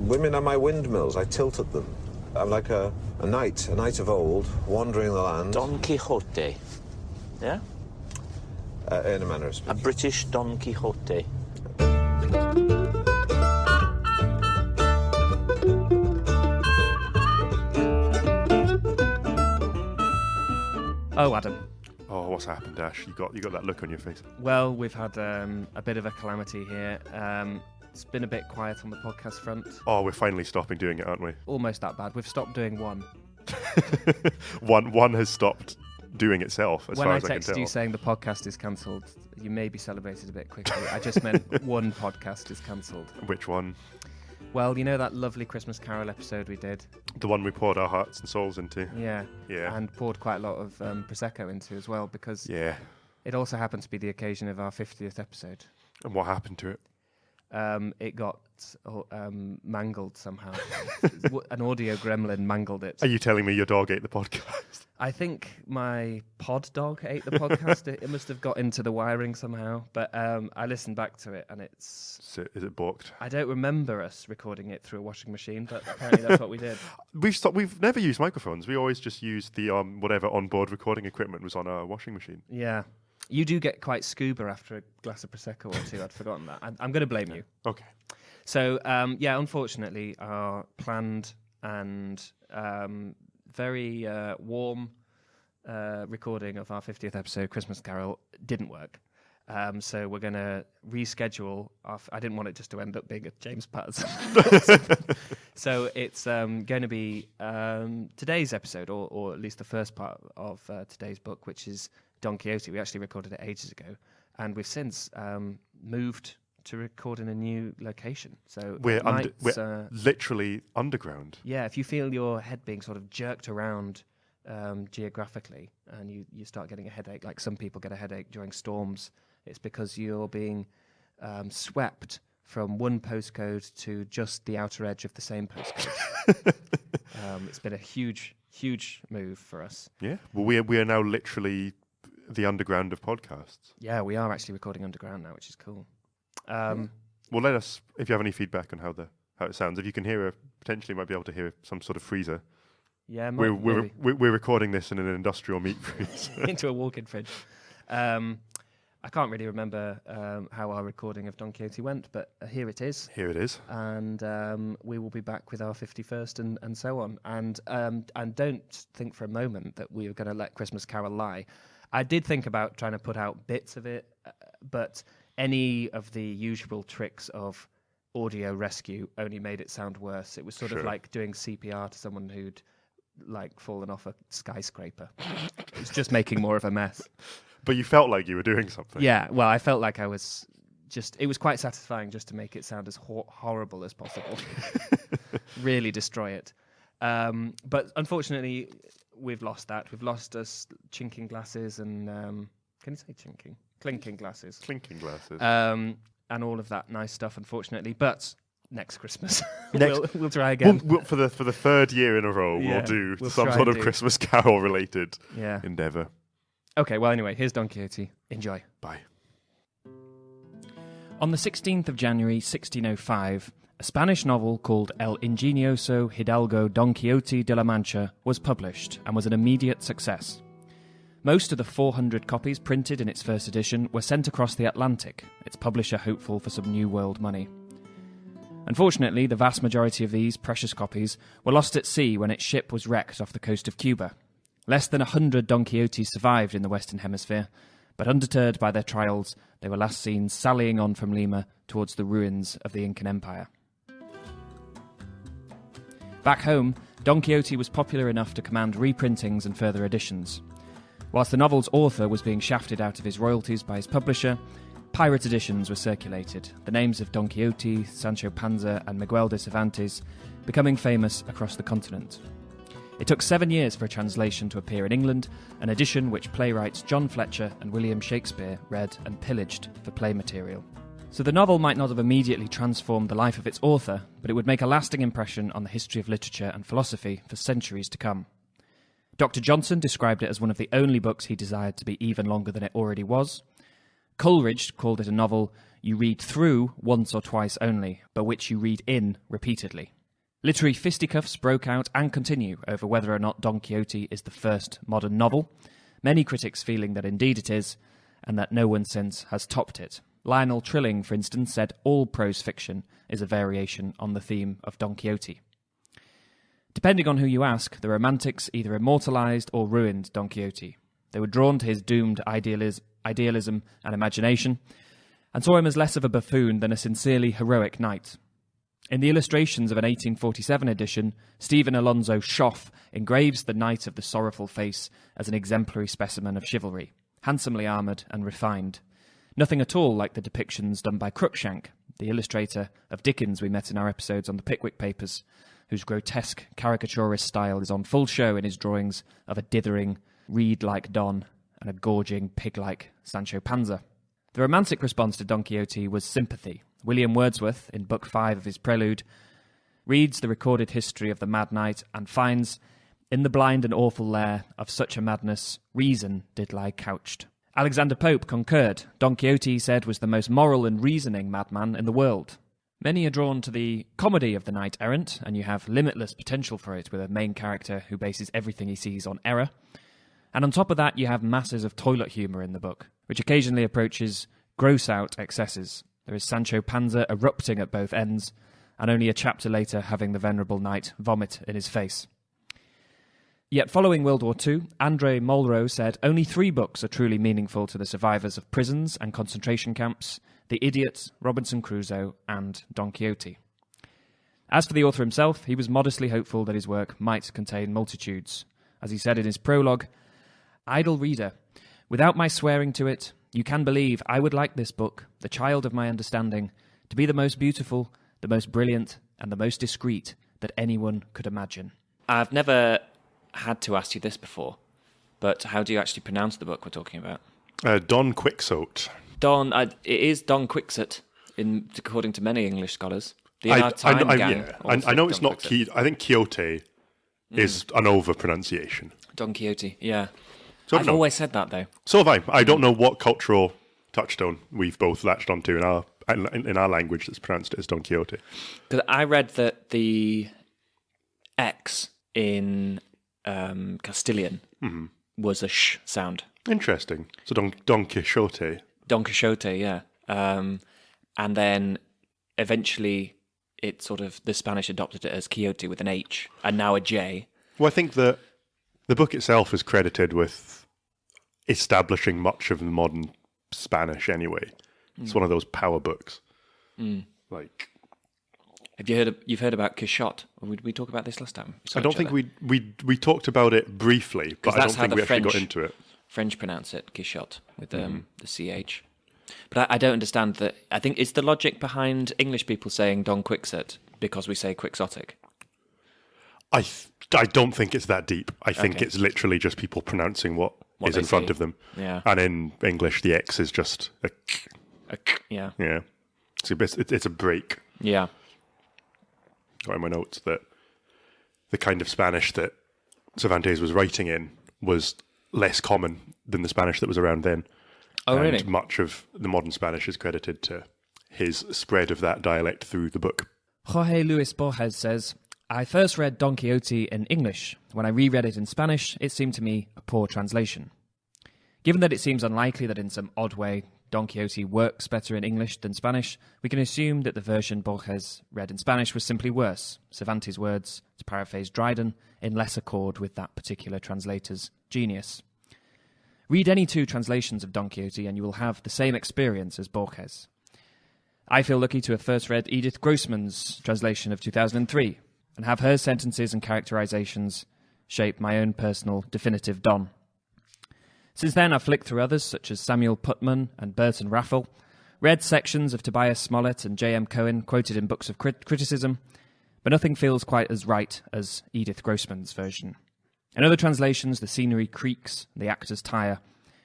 Women are my windmills. I tilt at them. I'm like a knight of old, wandering the land. Don Quixote, yeah? In a manner of speaking. A British Don Quixote. Oh, Adam. Oh, what's happened, Ash? You got that look on your face. Well, we've had a bit of a calamity here. It's been a bit quiet on the podcast front. Oh, we're finally stopping doing it, aren't we? Almost that bad. We've stopped doing one. One has stopped doing itself, as when far I as I can tell. text you saying the podcast is cancelled, you maybe celebrated a bit quickly. I just meant one podcast is cancelled. Which one? Well, you know that lovely Christmas Carol episode we did? The one we poured our hearts and souls into. Yeah. Yeah. And poured quite a lot of Prosecco into as well, because it also happened to be the occasion of our 50th episode. And what happened to it? It got mangled somehow. An audio gremlin mangled it. Are you telling me your dog ate the podcast? I think my pod dog ate the podcast. It must have got into the wiring somehow. But I listened back to it, and it's... So is it balked? I don't remember us recording it through a washing machine, but apparently that's what we did. We've never used microphones. We always just used the whatever onboard recording equipment was on our washing machine. Yeah. You do get quite scuba after a glass of Prosecco or two. I'd forgotten that. I'm going to blame you. Okay. So, unfortunately, our planned and very warm recording of our 50th episode, Christmas Carol, didn't work. So we're going to reschedule. I didn't want it just to end up being a James Patterson. So it's going to be today's episode, or at least the first part of today's book, which is Don Quixote. We actually recorded it ages ago, and we've since moved to record in a new location. So we're literally underground. Yeah, if you feel your head being sort of jerked around geographically, and you start getting a headache, like some people get a headache during storms, it's because you're being swept from one postcode to just the outer edge of the same postcode. It's been a huge move for us. Yeah, well, we are now literally the underground of podcasts. Yeah, we are actually recording underground now, which is cool. Well, let us, if you have any feedback on how it sounds, if you can hear potentially might be able to hear some sort of freezer. Yeah, we're recording this in an industrial meat freezer. Into a walk-in fridge. I can't really remember how our recording of Don Quixote went, but here it is. Here it is. And we will be back with our 51st and so on. And don't think for a moment that we are going to let Christmas Carol lie. I did think about trying to put out bits of it, but any of the usual tricks of audio rescue only made it sound worse. It was sort of like doing CPR to someone who'd like fallen off a skyscraper. It was just making more of a mess. But you felt like you were doing something. Yeah, well, I felt like I was it was quite satisfying just to make it sound as horrible as possible. Really destroy it. But unfortunately, we've lost that. We've lost us chinking glasses and, can you say chinking? Clinking glasses. Clinking glasses. And all of that nice stuff, unfortunately. But next Christmas, we'll try again. For the third year in a row, we'll do some sort of Christmas Carol related endeavour. Okay, well, anyway, here's Don Quixote. Enjoy. Bye. On the 16th of January, 1605, a Spanish novel called El Ingenioso Hidalgo Don Quixote de la Mancha was published and was an immediate success. Most of the 400 copies printed in its first edition were sent across the Atlantic, its publisher hopeful for some New World money. Unfortunately, the vast majority of these precious copies were lost at sea when its ship was wrecked off the coast of Cuba. Less than 100 Don Quixotes survived in the Western Hemisphere, but undeterred by their trials, they were last seen sallying on from Lima towards the ruins of the Incan Empire. Back home, Don Quixote was popular enough to command reprintings and further editions. Whilst the novel's author was being shafted out of his royalties by his publisher, pirate editions were circulated, the names of Don Quixote, Sancho Panza and Miguel de Cervantes becoming famous across the continent. It took 7 years for a translation to appear in England, an edition which playwrights John Fletcher and William Shakespeare read and pillaged for play material. So the novel might not have immediately transformed the life of its author, but it would make a lasting impression on the history of literature and philosophy for centuries to come. Dr. Johnson described it as one of the only books he desired to be even longer than it already was. Coleridge called it a novel you read through once or twice only, but which you read in repeatedly. Literary fisticuffs broke out and continue over whether or not Don Quixote is the first modern novel, many critics feeling that indeed it is, and that no one since has topped it. Lionel Trilling, for instance, said all prose fiction is a variation on the theme of Don Quixote. Depending on who you ask, the Romantics either immortalised or ruined Don Quixote. They were drawn to his doomed idealism and imagination, and saw him as less of a buffoon than a sincerely heroic knight. In the illustrations of an 1847 edition, Stephen Alonso Schoff engraves the Knight of the Sorrowful Face as an exemplary specimen of chivalry, handsomely armoured and refined. Nothing at all like the depictions done by Cruikshank, the illustrator of Dickens we met in our episodes on the Pickwick Papers, whose grotesque caricaturist style is on full show in his drawings of a dithering, reed-like Don and a gorging, pig-like Sancho Panza. The romantic response to Don Quixote was sympathy. William Wordsworth, in Book 5 of his Prelude, reads the recorded history of the Mad Knight and finds, in the blind and awful lair of such a madness, reason did lie couched. Alexander Pope concurred. Don Quixote, he said, was the most moral and reasoning madman in the world. Many are drawn to the comedy of the knight-errant, and you have limitless potential for it with a main character who bases everything he sees on error. And on top of that, you have masses of toilet humour in the book, which occasionally approaches gross-out excesses. There is Sancho Panza erupting at both ends, and only a chapter later having the venerable knight vomit in his face. Yet following World War II, André Malraux said only 3 books are truly meaningful to the survivors of prisons and concentration camps: The Idiot, Robinson Crusoe, and Don Quixote. As for the author himself, he was modestly hopeful that his work might contain multitudes. As he said in his prologue, "Idle reader, without my swearing to it, you can believe I would like this book, the child of my understanding, to be the most beautiful, the most brilliant, and the most discreet that anyone could imagine." I've never had to ask you this before, but how do you actually pronounce the book we're talking about? Don Quixote. It is Don Quixote, according to many English scholars. I know it's not Quixote. I think Quixote is an over-pronunciation. Don Quixote, yeah. So I've always said that, though. So have I. I don't know what cultural touchstone we've both latched onto in our language that's pronounced as Don Quixote. Because I read that the X in Castilian was a sh sound. Interesting. So Don Quixote. Don Quixote, yeah. And then eventually the Spanish adopted it as Quixote with an H and now a J. Well, I think that the book itself is credited with establishing much of the modern Spanish anyway. It's one of those power books. Like, you've heard about Quixote? Or did we talk about this last time? I don't think we talked about it briefly, but I don't think we actually got into it. French pronounce it Quixote with the CH. But I don't understand that. I think it's the logic behind English people saying Don Quixote because we say quixotic. I don't think it's that deep. I think it's literally just people pronouncing what is in front of them. Yeah. And in English, the X is just a k. Yeah. Yeah. It's a break. Yeah. Got in my notes that the kind of Spanish that Cervantes was writing in was less common than the Spanish that was around then. Oh, really? And much of the modern Spanish is credited to his spread of that dialect through the book. Jorge Luis Borges says, "I first read Don Quixote in English. When I reread it in Spanish, it seemed to me a poor translation. Given that it seems unlikely that in some odd way Don Quixote works better in English than Spanish, we can assume that the version Borges read in Spanish was simply worse, Cervantes' words, to paraphrase Dryden, in less accord with that particular translator's genius. Read any 2 translations of Don Quixote and you will have the same experience as Borges. I feel lucky to have first read Edith Grossman's translation of 2003 and have her sentences and characterizations shape my own personal definitive Don. Since then, I've flicked through others such as Samuel Putman and Burton Raffel, read sections of Tobias Smollett and J.M. Cohen quoted in books of criticism, but nothing feels quite as right as Edith Grossman's version. In other translations, the scenery creaks, the actors tire.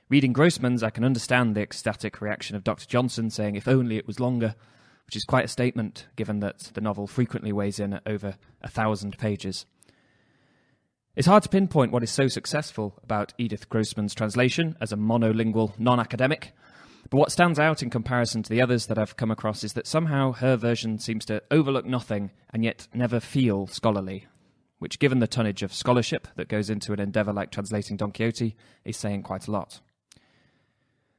Reading Grossman's, I can understand the ecstatic reaction of Dr. Johnson saying, if only it was longer, which is quite a statement, given that the novel frequently weighs in at over 1,000 pages. It's hard to pinpoint what is so successful about Edith Grossman's translation as a monolingual non-academic, But what stands out in comparison to the others that I've come across is that somehow her version seems to overlook nothing and yet never feel scholarly, which, given the tonnage of scholarship that goes into an endeavour like translating Don Quixote, is saying quite a lot.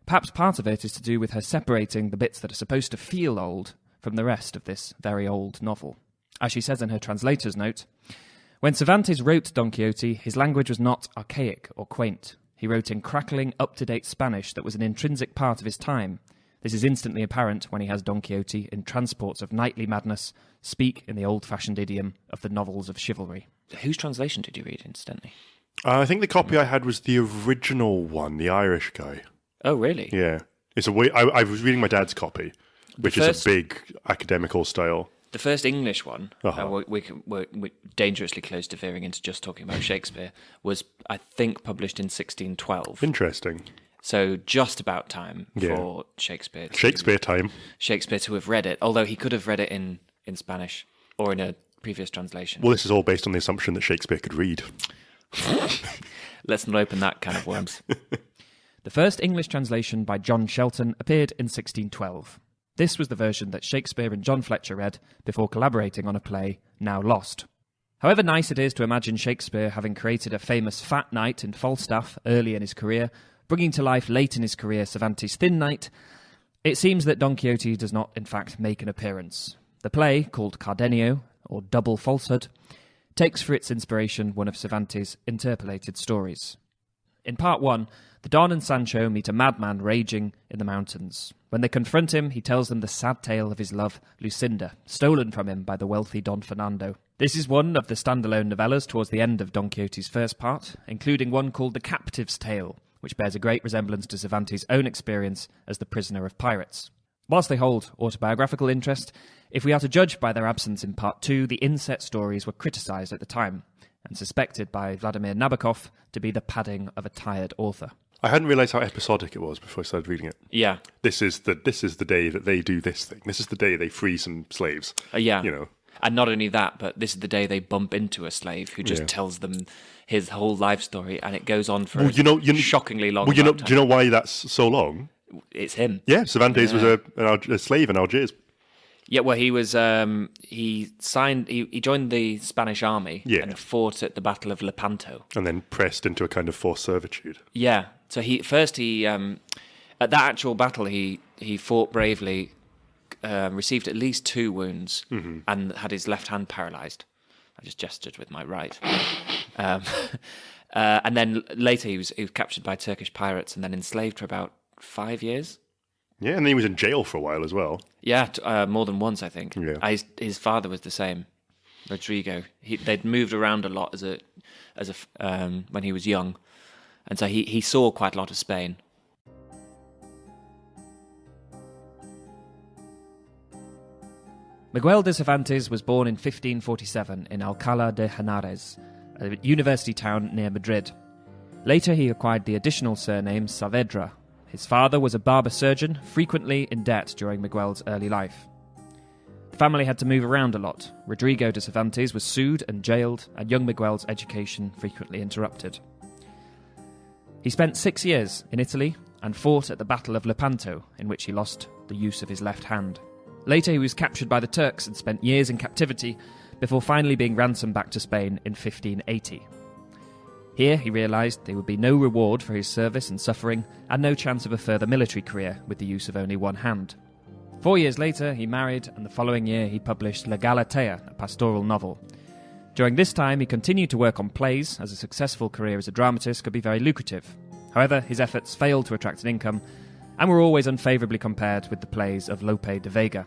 Perhaps part of it is to do with her separating the bits that are supposed to feel old from the rest of this very old novel. As she says in her translator's note, when Cervantes wrote Don Quixote, his language was not archaic or quaint. He wrote in crackling, up-to-date Spanish that was an intrinsic part of his time. This is instantly apparent when he has Don Quixote, in transports of knightly madness, speak in the old-fashioned idiom of the novels of chivalry. Whose translation did you read, incidentally? I think the copy I had was the original one, the Irish guy. Oh, really? Yeah. It's a way. I was reading my dad's copy, which is a big academical style. The first English one, Uh-huh. we're dangerously close to veering into just talking about Shakespeare, was, I think, published in 1612. Interesting. So just about time Yeah. for Shakespeare to have read it, although he could have read it in Spanish or in a previous translation. Well, this is all based on the assumption that Shakespeare could read. Let's not open that can of worms. The first English translation by John Shelton appeared in 1612. This was the version that Shakespeare and John Fletcher read before collaborating on a play now lost. However nice it is to imagine Shakespeare having created a famous fat knight in Falstaff early in his career, bringing to life late in his career Cervantes' thin knight, it seems that Don Quixote does not in fact make an appearance. The play, called Cardenio, or Double Falsehood, takes for its inspiration one of Cervantes' interpolated stories. In part 1, the Don and Sancho meet a madman raging in the mountains. When they confront him, he tells them the sad tale of his love, Lucinda, stolen from him by the wealthy Don Fernando. This is one of the standalone novellas towards the end of Don Quixote's first part, including one called The Captive's Tale, which bears a great resemblance to Cervantes' own experience as the prisoner of pirates. Whilst they hold autobiographical interest, if we are to judge by their absence in part 2, the inset stories were criticised at the time, and suspected by Vladimir Nabokov to be the padding of a tired author. I hadn't realised how episodic it was before I started reading it. Yeah. This is the day that they do this thing. This is the day they free some slaves. Yeah. You know. And not only that, but this is the day they bump into a slave who just tells them his whole life story, and it goes on for shockingly long. Well, do you know why that's so long? It's him. Yeah, Cervantes was a slave in Algiers. Yeah, well, he was. He joined the Spanish army and fought at the Battle of Lepanto, and then pressed into a kind of forced servitude. Yeah. So he at that actual battle he fought bravely, received at least 2 wounds, and had his left hand paralysed. I just gestured with my right. And then later he was captured by Turkish pirates and then enslaved for about 5 years. Yeah, and then he was in jail for a while as well. Yeah, more than once, I think. Yeah. His father was the same, Rodrigo. They'd moved around a lot when he was young, and so he saw quite a lot of Spain. Miguel de Cervantes was born in 1547 in Alcalá de Henares, a university town near Madrid. Later he acquired the additional surname Saavedra. His father was a barber surgeon, frequently in debt during Miguel's early life. The family had to move around a lot. Rodrigo de Cervantes was sued and jailed, and young Miguel's education frequently interrupted. He spent 6 years in Italy and fought at the Battle of Lepanto, in which he lost the use of his left hand. Later he was captured by the Turks and spent years in captivity before finally being ransomed back to Spain in 1580. Here he realised there would be no reward for his service and suffering, and no chance of a further military career with the use of only one hand. 4 years later he married, and the following year he published La Galatea, a pastoral novel. During this time he continued to work on plays, as a successful career as a dramatist could be very lucrative. However, his efforts failed to attract an income, and were always unfavourably compared with the plays of Lope de Vega.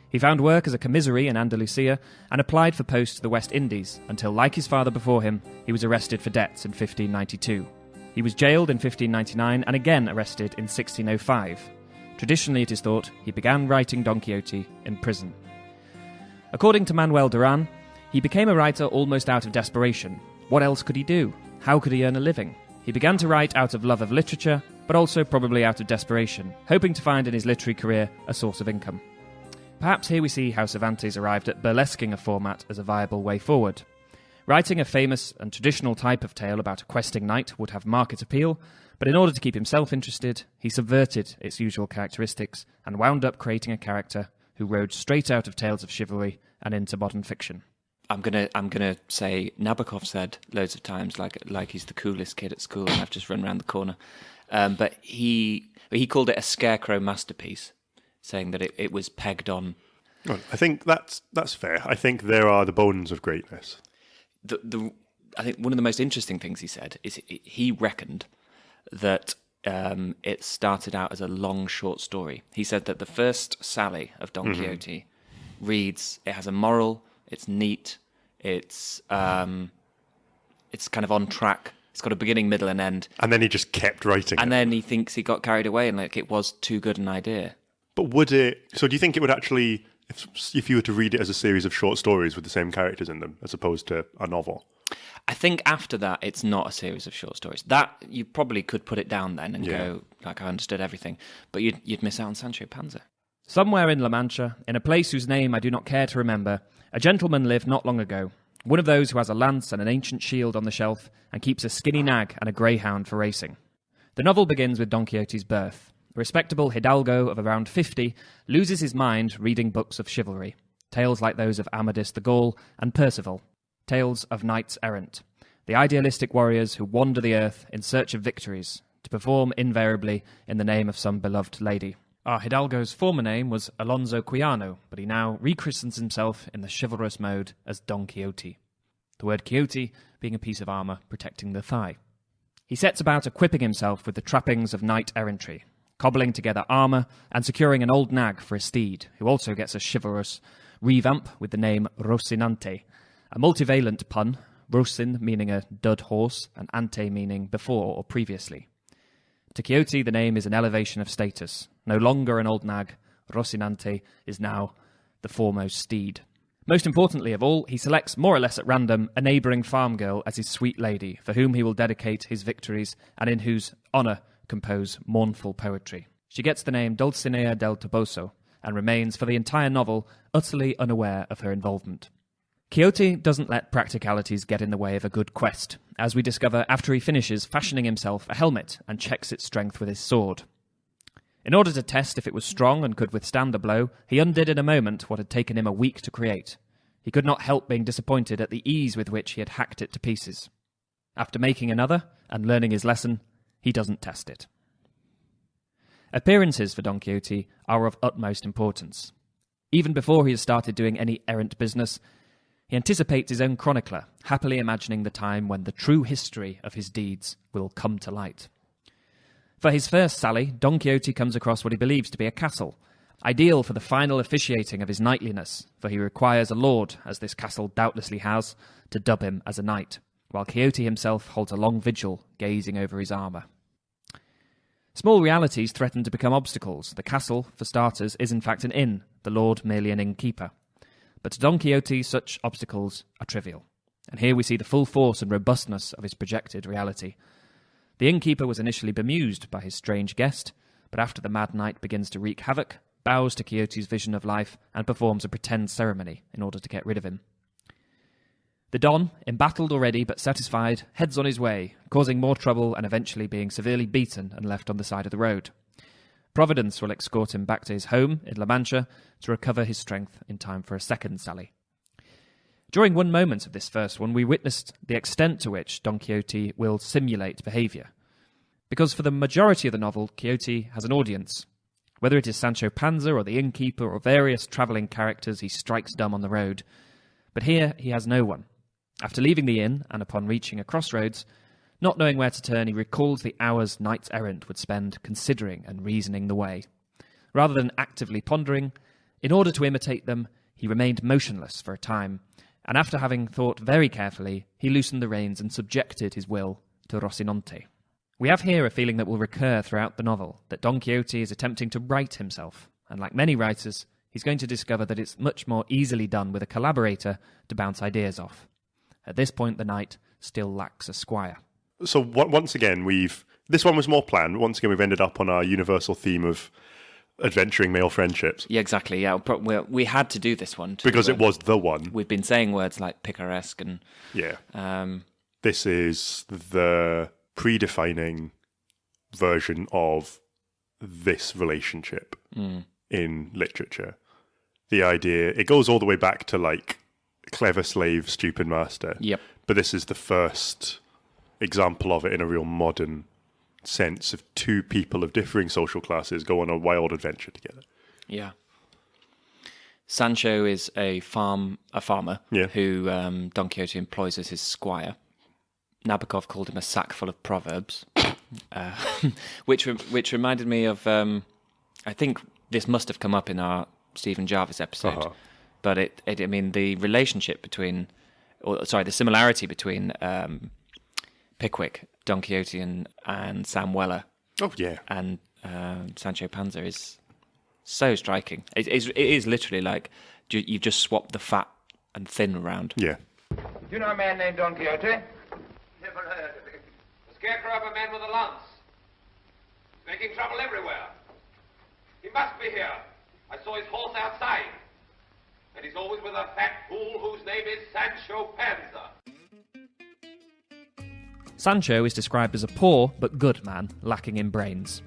He found work as a commissary in Andalusia and applied for posts to the West Indies until, like his father before him, he was arrested for debts in 1592. He was jailed in 1599 and again arrested in 1605. Traditionally, it is thought, he began writing Don Quixote in prison. According to Manuel Duran, he became a writer almost out of desperation. What else could he do? How could he earn a living? He began to write out of love of literature, but also probably out of desperation, hoping to find in his literary career a source of income. Perhaps here we see how Cervantes arrived at burlesquing a format as a viable way forward. Writing a famous and traditional type of tale about a questing knight would have market appeal, But in order to keep himself interested, he subverted its usual characteristics and wound up creating a character who rode straight out of tales of chivalry and into modern fiction. I'm gonna say Nabokov said loads of times like he's the coolest kid at school and I've just run around the corner. But he called it a scarecrow masterpiece, saying that it was pegged on. I think that's fair. I think there are the bones of greatness. I think one of the most interesting things he said is he reckoned that it started out as a long short story. He said that the first Sally of Don Quixote reads, it has a moral, it's neat, it's kind of on track. It's got a beginning, middle, and end. And then he just kept writing and then he thinks he got carried away and it was too good an idea. But would it... So do you think it would actually... If you were to read it as a series of short stories with the same characters in them, as opposed to a novel? I think after that, it's not a series of short stories. That, you probably could put it down then and go, like, I understood everything. But you'd miss out on Sancho Panza. Somewhere in La Mancha, in a place whose name I do not care to remember, a gentleman lived not long ago. One of those who has a lance and an ancient shield on the shelf and keeps a skinny nag and a greyhound for racing. The novel begins with Don Quixote's birth. A respectable hidalgo of around 50 loses his mind reading books of chivalry, tales like those of Amadis the Gaul and Percival, tales of knights errant, the idealistic warriors who wander the earth in search of victories, to perform invariably in the name of some beloved lady. Our hidalgo's former name was Alonso Quijano, but he now rechristens himself in the chivalrous mode as Don Quixote, the word Quixote being a piece of armour protecting the thigh. He sets about equipping himself with the trappings of knight-errantry, cobbling together armour and securing an old nag for a steed, who also gets a chivalrous revamp with the name Rocinante, a multivalent pun, Rocin meaning a dud horse and ante meaning before or previously. To Quixote, the name is an elevation of status. No longer an old nag, Rocinante is now the foremost steed. Most importantly of all, he selects more or less at random a neighbouring farm girl as his sweet lady, for whom he will dedicate his victories and in whose honour compose mournful poetry. She gets the name Dulcinea del Toboso and remains for the entire novel utterly unaware of her involvement. Quixote doesn't let practicalities get in the way of a good quest, as we discover after he finishes fashioning himself a helmet and checks its strength with his sword. In order to test if it was strong and could withstand the blow, he undid in a moment what had taken him a week to create. He could not help being disappointed at the ease with which he had hacked it to pieces. After making another and learning his lesson, he doesn't test it. Appearances for Don Quixote are of utmost importance. Even before he has started doing any errant business, he anticipates his own chronicler, happily imagining the time when the true history of his deeds will come to light. For his first sally, Don Quixote comes across what he believes to be a castle, ideal for the final officiating of his knightliness, for he requires a lord, as this castle doubtlessly has, to dub him as a knight, while Quixote himself holds a long vigil, gazing over his armour. Small realities threaten to become obstacles. The castle, for starters, is in fact an inn, the lord merely an innkeeper. But to Don Quixote, such obstacles are trivial. And here we see the full force and robustness of his projected reality. The innkeeper was initially bemused by his strange guest, but after the mad knight begins to wreak havoc, bows to Quixote's vision of life and performs a pretend ceremony in order to get rid of him. The Don, embattled already but satisfied, heads on his way, causing more trouble and eventually being severely beaten and left on the side of the road. Providence will escort him back to his home in La Mancha to recover his strength in time for a second sally. During one moment of this first one, we witnessed the extent to which Don Quixote will simulate behaviour. Because for the majority of the novel, Quixote has an audience. Whether it is Sancho Panza or the innkeeper or various travelling characters he strikes dumb on the road. But here he has no one. After leaving the inn, and upon reaching a crossroads, not knowing where to turn, he recalls the hours knights-errant would spend considering and reasoning the way. Rather than actively pondering, in order to imitate them, he remained motionless for a time, and after having thought very carefully, he loosened the reins and subjected his will to Rocinante. We have here a feeling that will recur throughout the novel, that Don Quixote is attempting to right himself, and like many writers, he's going to discover that it's much more easily done with a collaborator to bounce ideas off. At this point, the knight still lacks a squire. So once again, this one was more planned. Once again, we've ended up on our universal theme of adventuring male friendships. Yeah, exactly. Yeah, we had to do this one because it was the one. We've been saying words like picaresque and this is the predefining version of this relationship in literature. The idea, it goes all the way back to like clever slave, stupid master. Yep. But this is the first example of it in a real modern sense of two people of differing social classes go on a wild adventure together. Yeah. Sancho is a farmer who Don Quixote employs as his squire. Nabokov called him a sack full of proverbs, which reminded me of, I think this must have come up in our Stephen Jarvis episode, but the relationship between, the similarity between Pickwick, Don Quixote, and Sam Weller. Oh, yeah. And Sancho Panza is so striking. It is literally like you've just swapped the fat and thin around. Yeah. Do you know a man named Don Quixote? Never heard of him. The scarecrow of a man with a lance. He's making trouble everywhere. He must be here. I saw his horse outside. And he's always with a fat fool whose name is Sancho Panza. Sancho is described as a poor but good man, lacking in brains.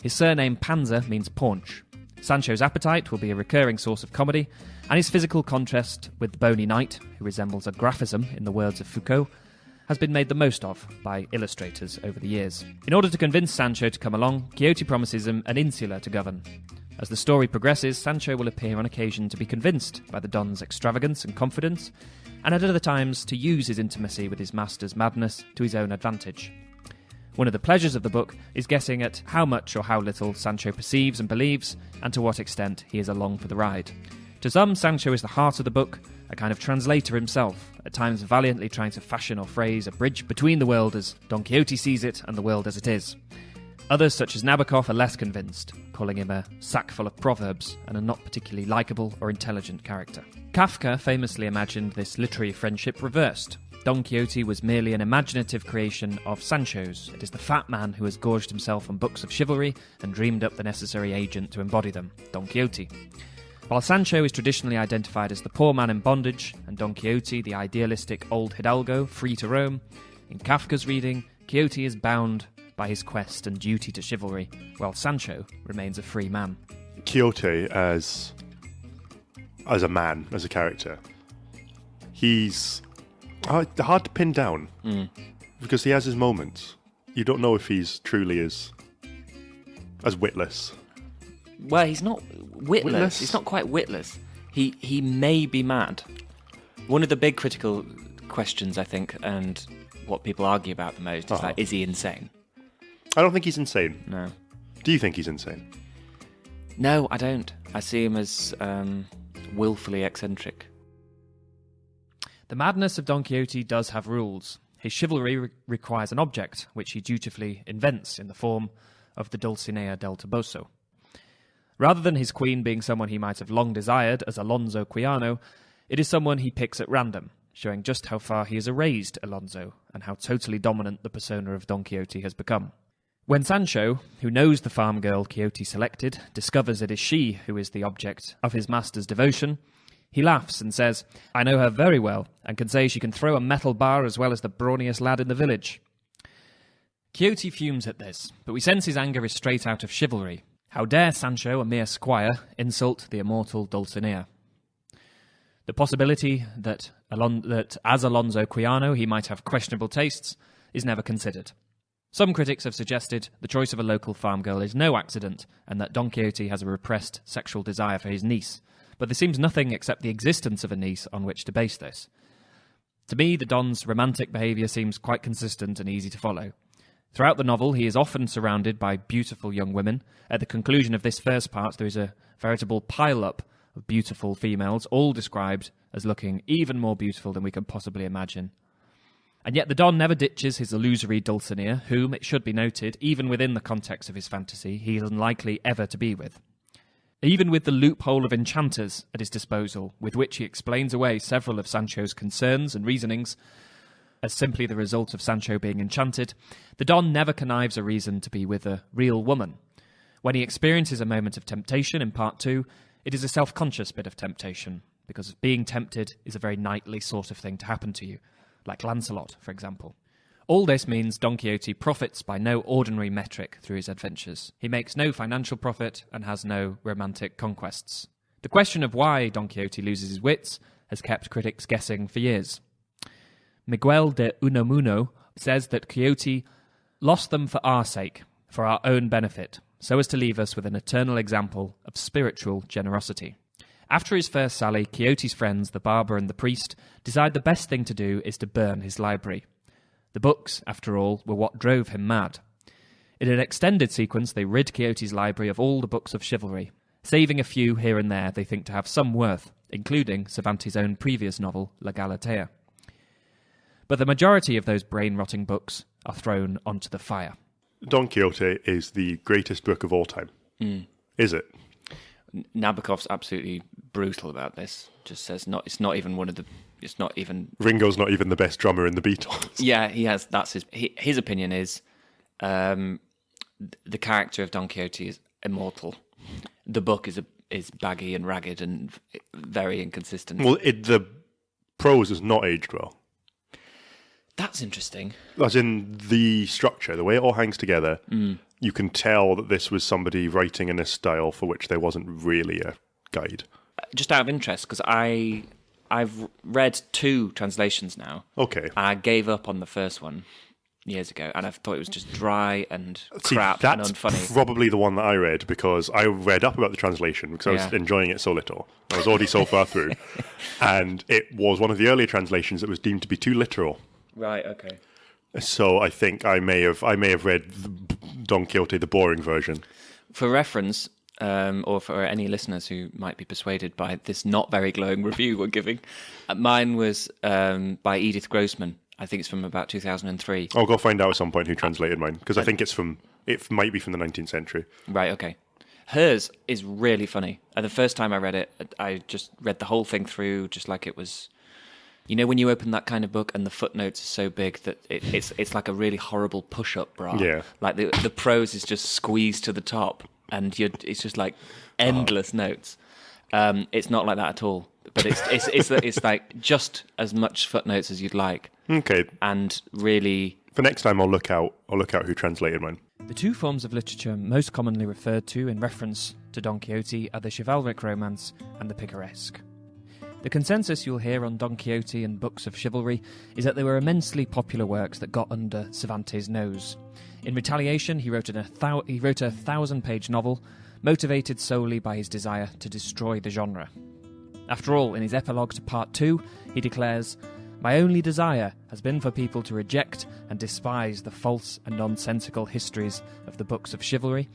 His surname Panza means paunch. Sancho's appetite will be a recurring source of comedy, and his physical contrast with the bony knight, who resembles a graphism in the words of Foucault, has been made the most of by illustrators over the years. In order to convince Sancho to come along, Quixote promises him an insula to govern. As the story progresses, Sancho will appear on occasion to be convinced by the Don's extravagance and confidence, and at other times to use his intimacy with his master's madness to his own advantage. One of the pleasures of the book is guessing at how much or how little Sancho perceives and believes, and to what extent he is along for the ride. To some, Sancho is the heart of the book, a kind of translator himself, at times valiantly trying to fashion or phrase a bridge between the world as Don Quixote sees it and the world as it is. Others, such as Nabokov, are less convinced, calling him a sack full of proverbs and a not particularly likeable or intelligent character. Kafka famously imagined this literary friendship reversed. Don Quixote was merely an imaginative creation of Sancho's. It is the fat man who has gorged himself on books of chivalry and dreamed up the necessary agent to embody them, Don Quixote. While Sancho is traditionally identified as the poor man in bondage, and Don Quixote the idealistic old hidalgo free to roam, in Kafka's reading, Quixote is bound by his quest and duty to chivalry, while Sancho remains a free man. Quixote as a man, as a character, he's hard to pin down because he has his moments. You don't know if he's truly as witless. Well, he's not witless. Witless? He's not quite witless. He may be mad. One of the big critical questions, I think, and what people argue about the most is like, is he insane? I don't think he's insane. No. Do you think he's insane? No, I don't. I see him as willfully eccentric. The madness of Don Quixote does have rules. His chivalry requires an object, which he dutifully invents in the form of the Dulcinea del Toboso. Rather than his queen being someone he might have long desired as Alonso Quijano, it is someone he picks at random, showing just how far he has erased Alonso and how totally dominant the persona of Don Quixote has become. When Sancho, who knows the farm girl Quixote selected, discovers it is she who is the object of his master's devotion, he laughs and says, "I know her very well, and can say she can throw a metal bar as well as the brawniest lad in the village." Quixote fumes at this, but we sense his anger is straight out of chivalry. How dare Sancho, a mere squire, insult the immortal Dulcinea? The possibility that as Alonso Quijano he might have questionable tastes is never considered. Some critics have suggested the choice of a local farm girl is no accident, and that Don Quixote has a repressed sexual desire for his niece, but there seems nothing except the existence of a niece on which to base this. To me, the Don's romantic behaviour seems quite consistent and easy to follow. Throughout the novel, he is often surrounded by beautiful young women. At the conclusion of this first part, there is a veritable pile-up of beautiful females, all described as looking even more beautiful than we can possibly imagine. And yet the Don never ditches his illusory Dulcinea, whom, it should be noted, even within the context of his fantasy, he is unlikely ever to be with. Even with the loophole of enchanters at his disposal, with which he explains away several of Sancho's concerns and reasonings, as simply the result of Sancho being enchanted, the Don never connives a reason to be with a real woman. When he experiences a moment of temptation in Part 2, it is a self-conscious bit of temptation, because being tempted is a very knightly sort of thing to happen to you, like Lancelot, for example. All this means Don Quixote profits by no ordinary metric through his adventures. He makes no financial profit and has no romantic conquests. The question of why Don Quixote loses his wits has kept critics guessing for years. Miguel de Unamuno says that Quixote lost them for our sake, for our own benefit, so as to leave us with an eternal example of spiritual generosity. After his first sally, Quixote's friends, the barber and the priest, decide the best thing to do is to burn his library. The books, after all, were what drove him mad. In an extended sequence, they rid Quixote's library of all the books of chivalry, saving a few here and there they think to have some worth, including Cervantes' own previous novel, La Galatea. But the majority of those brain-rotting books are thrown onto the fire. Don Quixote is the greatest book of all time. Is it? Nabokov's absolutely brutal about this. Just says it's not even one of the. It's not even. Ringo's not even the best drummer in the Beatles. Yeah, he has. That's his opinion is, the character of Don Quixote is immortal. The book is baggy and ragged and very inconsistent. Well, the prose has not aged well. That's interesting. As in the structure, the way it all hangs together, you can tell that this was somebody writing in a style for which there wasn't really a guide. Just out of interest, because I've read 2 translations now. Okay. I gave up on the first one years ago, and I thought it was just dry and crap and unfunny. That's probably the one that I read, because I read up about the translation because I was enjoying it so little. I was already so far through. And it was one of the earlier translations that was deemed to be too literal. Right, okay. So I think I may have read Don Quixote, the boring version. For reference, or for any listeners who might be persuaded by this not very glowing review we're giving, mine was by Edith Grossman. I think it's from about 2003. I'll go find out at some point who translated mine, because I think it might be from the 19th century. Right, okay. Hers is really funny. The first time I read it, I just read the whole thing through just like it was... You know when you open that kind of book and the footnotes are so big that it's like a really horrible push-up bra. Yeah. Like the prose is just squeezed to the top, and it's just like endless notes. It's not like that at all, but it's like just as much footnotes as you'd like. Okay. And really, for next time, I'll look out who translated mine. The 2 forms of literature most commonly referred to in reference to Don Quixote are the chivalric romance and the picaresque. The consensus you'll hear on Don Quixote and books of chivalry is that they were immensely popular works that got under Cervantes' nose. In retaliation, he wrote a 1,000-page novel, motivated solely by his desire to destroy the genre. After all, in his epilogue to Part 2, he declares, "My only desire has been for people to reject and despise the false and nonsensical histories of the books of chivalry,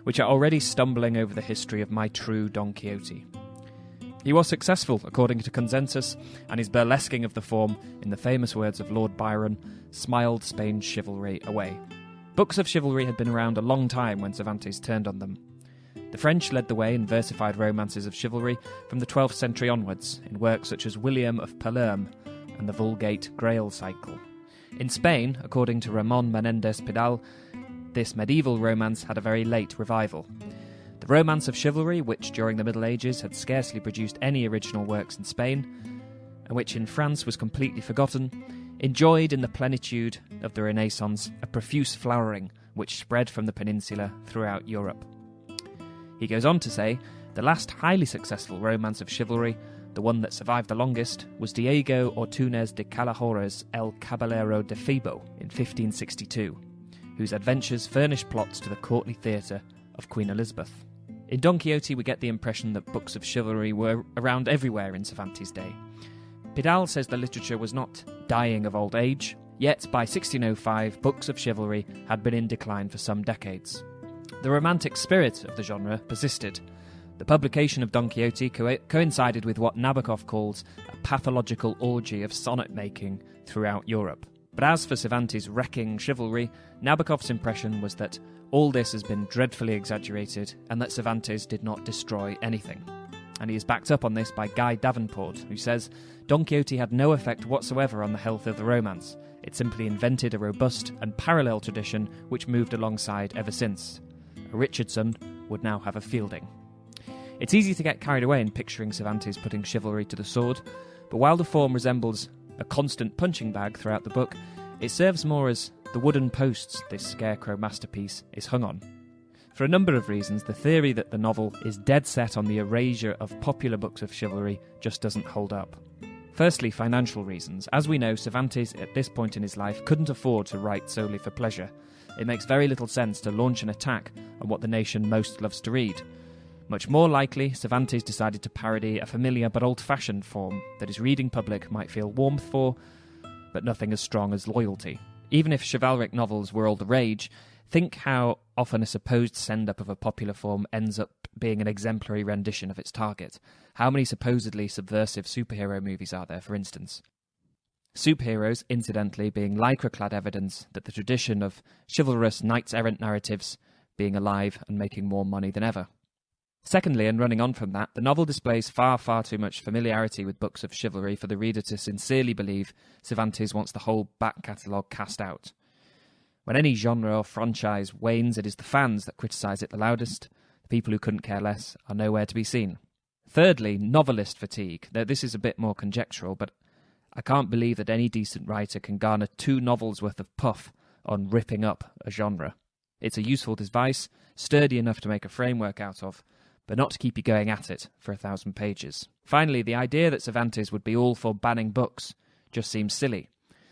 which are already stumbling over the history of my true Don Quixote." He was successful, according to consensus, and his burlesquing of the form, in the famous words of Lord Byron, smiled Spain's chivalry away. Books of chivalry had been around a long time when Cervantes turned on them. The French led the way in versified romances of chivalry from the 12th century onwards, in works such as William of Palerme and the Vulgate Grail Cycle. In Spain, according to Ramon Menendez Pidal, this medieval romance had a very late revival. The romance of chivalry, which during the Middle Ages had scarcely produced any original works in Spain, and which in France was completely forgotten, enjoyed in the plenitude of the Renaissance a profuse flowering which spread from the peninsula throughout Europe. He goes on to say, the last highly successful romance of chivalry, the one that survived the longest, was Diego Ortúnez de Calahora's El Caballero de Febo in 1562, whose adventures furnished plots to the courtly theatre of Queen Elizabeth. In Don Quixote, we get the impression that books of chivalry were around everywhere in Cervantes' day. Pidal says the literature was not dying of old age, yet by 1605 books of chivalry had been in decline for some decades. The romantic spirit of the genre persisted. The publication of Don Quixote coincided with what Nabokov calls a pathological orgy of sonnet-making throughout Europe. But as for Cervantes' wrecking chivalry, Nabokov's impression was that all this has been dreadfully exaggerated and that Cervantes did not destroy anything. And he is backed up on this by Guy Davenport, who says Don Quixote had no effect whatsoever on the health of the romance. It simply invented a robust and parallel tradition which moved alongside ever since. A Richardson would now have a Fielding. It's easy to get carried away in picturing Cervantes putting chivalry to the sword, but while the form resembles a constant punching bag throughout the book, It serves more as the wooden posts this scarecrow masterpiece is hung on. For a number of reasons, the theory that the novel is dead set on the erasure of popular books of chivalry just doesn't hold up. Firstly, financial reasons. As we know, Cervantes at this point in his life couldn't afford to write solely for pleasure. It makes very little sense to launch an attack on what the nation most loves to read. Much more likely, Cervantes decided to parody a familiar but old-fashioned form that his reading public might feel warmth for, but nothing as strong as loyalty. Even if chivalric novels were all the rage, think how often a supposed send-up of a popular form ends up being an exemplary rendition of its target. How many supposedly subversive superhero movies are there, for instance? Superheroes, incidentally, being lycra-clad evidence that the tradition of chivalrous knights-errant narratives being alive and making more money than ever. Secondly, and running on from that, the novel displays far, far too much familiarity with books of chivalry for the reader to sincerely believe Cervantes wants the whole back catalogue cast out. When any genre or franchise wanes, it is the fans that criticise it the loudest. The people who couldn't care less are nowhere to be seen. Thirdly, novelist fatigue. Now, this is a bit more conjectural, but I can't believe that any decent writer can garner 2 novels worth of puff on ripping up a genre. It's a useful device, sturdy enough to make a framework out of, but not to keep you going at it for 1,000 pages. Finally, the idea that Cervantes would be all for banning books just seems silly.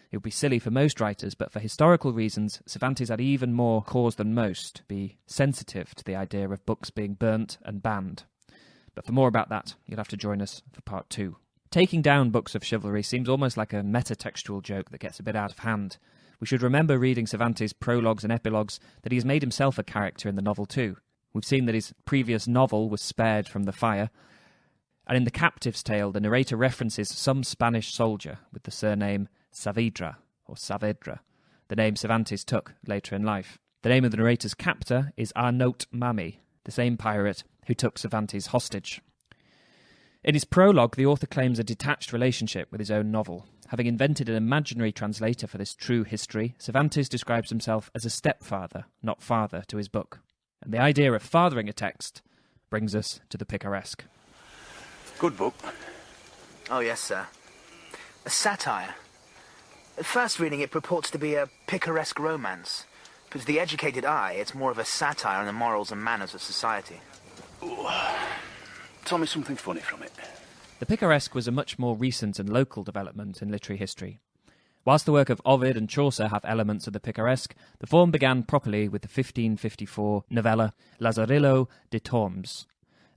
It would be silly for most writers, but for historical reasons, Cervantes had even more cause than most to be sensitive to the idea of books being burnt and banned. But for more about that, you'll have to join us for part 2. Taking down books of chivalry seems almost like a metatextual joke that gets a bit out of hand. We should remember reading Cervantes' prologues and epilogues that he has made himself a character in the novel too. We've seen that his previous novel was spared from the fire, and in The Captive's Tale, the narrator references some Spanish soldier with the surname Saavedra, or Saavedra, the name Cervantes took later in life. The name of the narrator's captor is Arnaut Mami, the same pirate who took Cervantes hostage. In his prologue, the author claims a detached relationship with his own novel. Having invented an imaginary translator for this true history, Cervantes describes himself as a stepfather, not father, to his book. And the idea of fathering a text brings us to the picaresque. Good book. Oh, yes, sir. A satire. At first reading, it purports to be a picaresque romance. But to the educated eye, it's more of a satire on the morals and manners of society. Ooh. Tell me something funny from it. The picaresque was a much more recent and local development in literary history. Whilst the work of Ovid and Chaucer have elements of the picaresque, the form began properly with the 1554 novella Lazarillo de Tormes,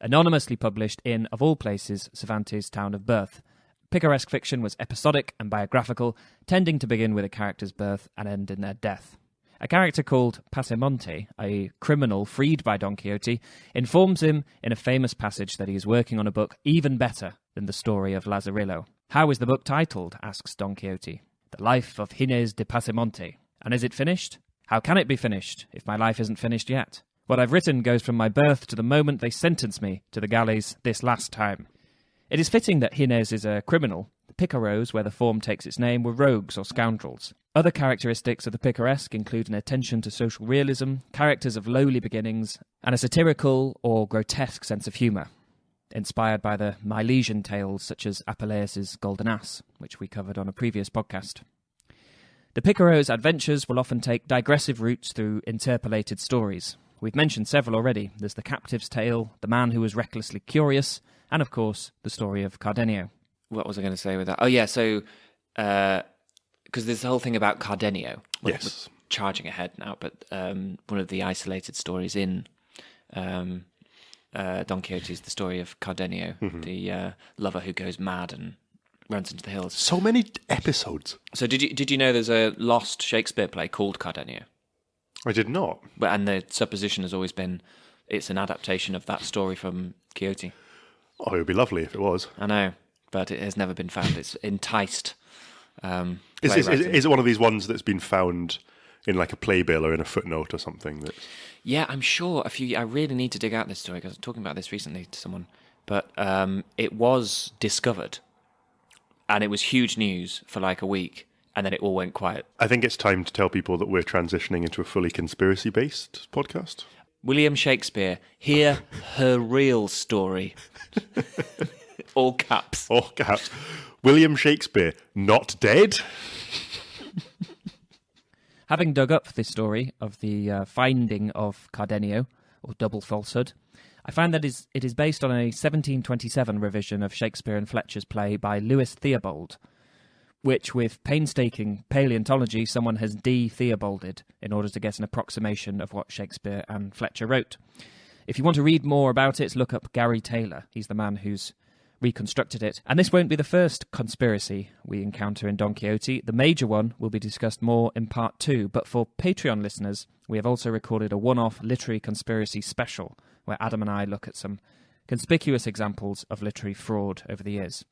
anonymously published in, of all places, Cervantes' town of birth. Picaresque fiction was episodic and biographical, tending to begin with a character's birth and end in their death. A character called Pasamonte, a criminal freed by Don Quixote, informs him in a famous passage that he is working on a book even better than the story of Lazarillo. How is the book titled? Asks Don Quixote. The Life of Gines de Pasamonte. And is it finished? How can it be finished if my life isn't finished yet? What I've written goes from my birth to the moment they sentence me to the galleys this last time. It is fitting that Gines is a criminal. The picaros, where the form takes its name, were rogues or scoundrels. Other characteristics of the picaresque include an attention to social realism, characters of lowly beginnings, and a satirical or grotesque sense of humour, inspired by the Milesian tales such as Apuleius' Golden Ass, which we covered on a previous podcast. The picaro's adventures will often take digressive routes through interpolated stories. We've mentioned several already. There's The Captive's Tale, The Man Who Was Recklessly Curious, and of course, the story of Cardenio. What was I going to say with that? Oh, yeah, so, because there's the whole thing about Cardenio. Yes. We're charging ahead now, but one of the isolated stories in Don Quixote is the story of Cardenio, the lover who goes mad and runs into the hills. So many episodes. So did you know there's a lost Shakespeare play called Cardenio? I did not. And the supposition has always been it's an adaptation of that story from Quixote. Oh, it would be lovely if it was. I know, but it has never been found. It's enticed. Is it one of these ones that's been found in like a playbill or in a footnote or something? Yeah, I'm sure I really need to dig out this story because I was talking about this recently to someone. But it was discovered, and it was huge news for like a week, and then it all went quiet. I think it's time to tell people that we're transitioning into a fully conspiracy-based podcast. William Shakespeare, hear her real story. All caps. All caps. William Shakespeare, not dead? Having dug up this story of the finding of Cardenio, or double falsehood, I find that it is based on a 1727 revision of Shakespeare and Fletcher's play by Lewis Theobald, which, with painstaking paleontology, someone has de-Theobalded in order to get an approximation of what Shakespeare and Fletcher wrote. If you want to read more about it, look up Gary Taylor. He's the man who's reconstructed it. And this won't be the first conspiracy we encounter in Don Quixote. The major one will be discussed more in part 2, but for Patreon listeners, we have also recorded a one-off literary conspiracy special, where Adam and I look at some conspicuous examples of literary fraud over the years.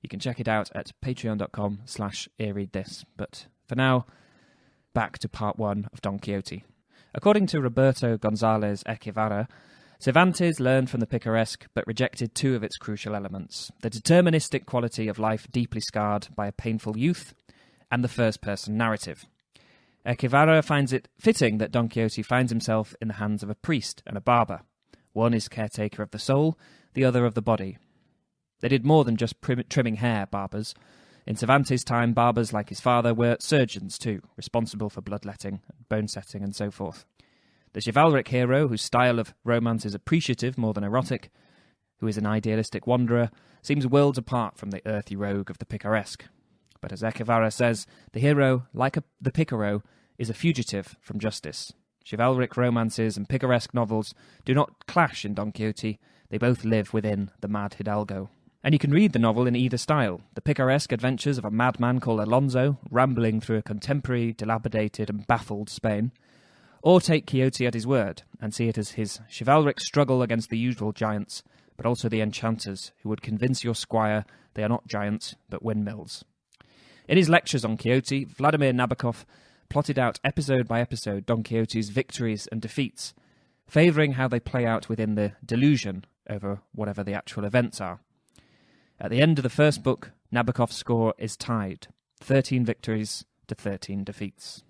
You can check it out at patreon.com/earreadthis. But for now, back to part 1 of Don Quixote. According to Roberto González Echevarra, Cervantes learned from the picaresque but rejected 2 of its crucial elements: the deterministic quality of life deeply scarred by a painful youth, and the first-person narrative. Echevarra finds it fitting that Don Quixote finds himself in the hands of a priest and a barber. One is caretaker of the soul, the other of the body. They did more than just trimming hair, barbers. In Cervantes' time, barbers, like his father, were surgeons too, responsible for bloodletting, bone setting, and so forth. The chivalric hero, whose style of romance is appreciative more than erotic, who is an idealistic wanderer, seems worlds apart from the earthy rogue of the picaresque. But as Echevarra says, the hero, like the picaro, is a fugitive from justice. Chivalric romances and picaresque novels do not clash in Don Quixote. They both live within the mad hidalgo. And you can read the novel in either style: the picaresque adventures of a madman called Alonso, rambling through a contemporary, dilapidated and baffled Spain, or take Quixote at his word, and see it as his chivalric struggle against the usual giants, but also the enchanters, who would convince your squire they are not giants, but windmills. In his lectures on Quixote, Vladimir Nabokov plotted out episode by episode Don Quixote's victories and defeats, favouring how they play out within the delusion over whatever the actual events are. At the end of the first book, Nabokov's score is tied, 13 victories to 13 defeats.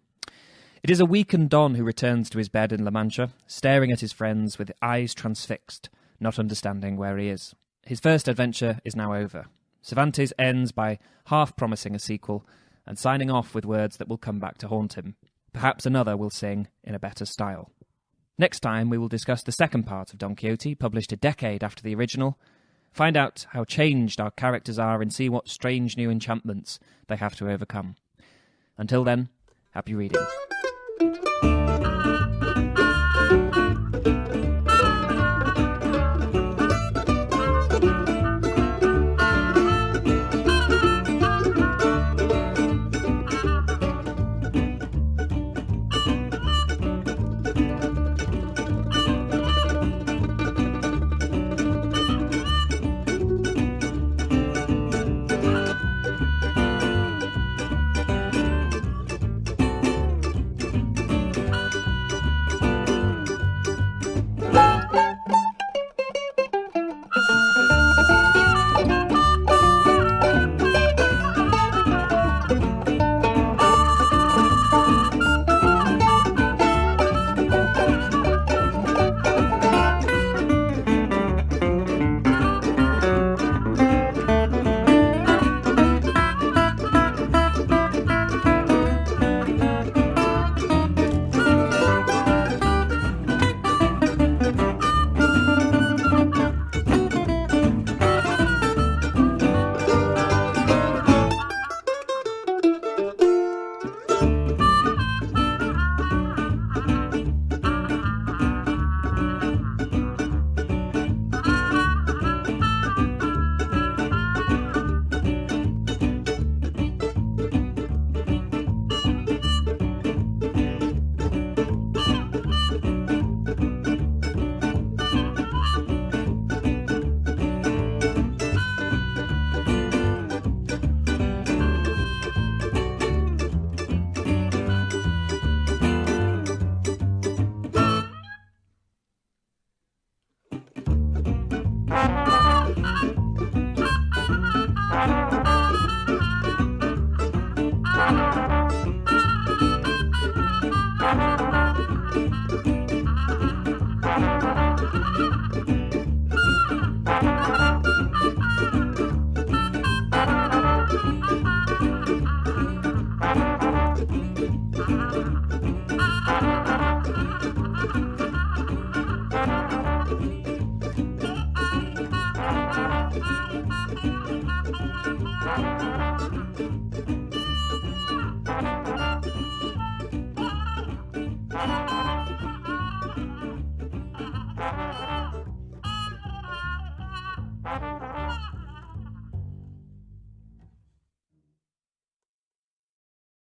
It is a weakened Don who returns to his bed in La Mancha, staring at his friends with eyes transfixed, not understanding where he is. His first adventure is now over. Cervantes ends by half-promising a sequel and signing off with words that will come back to haunt him. Perhaps another will sing in a better style. Next time we will discuss the second part of Don Quixote, published a decade after the original, find out how changed our characters are and see what strange new enchantments they have to overcome. Until then, happy reading.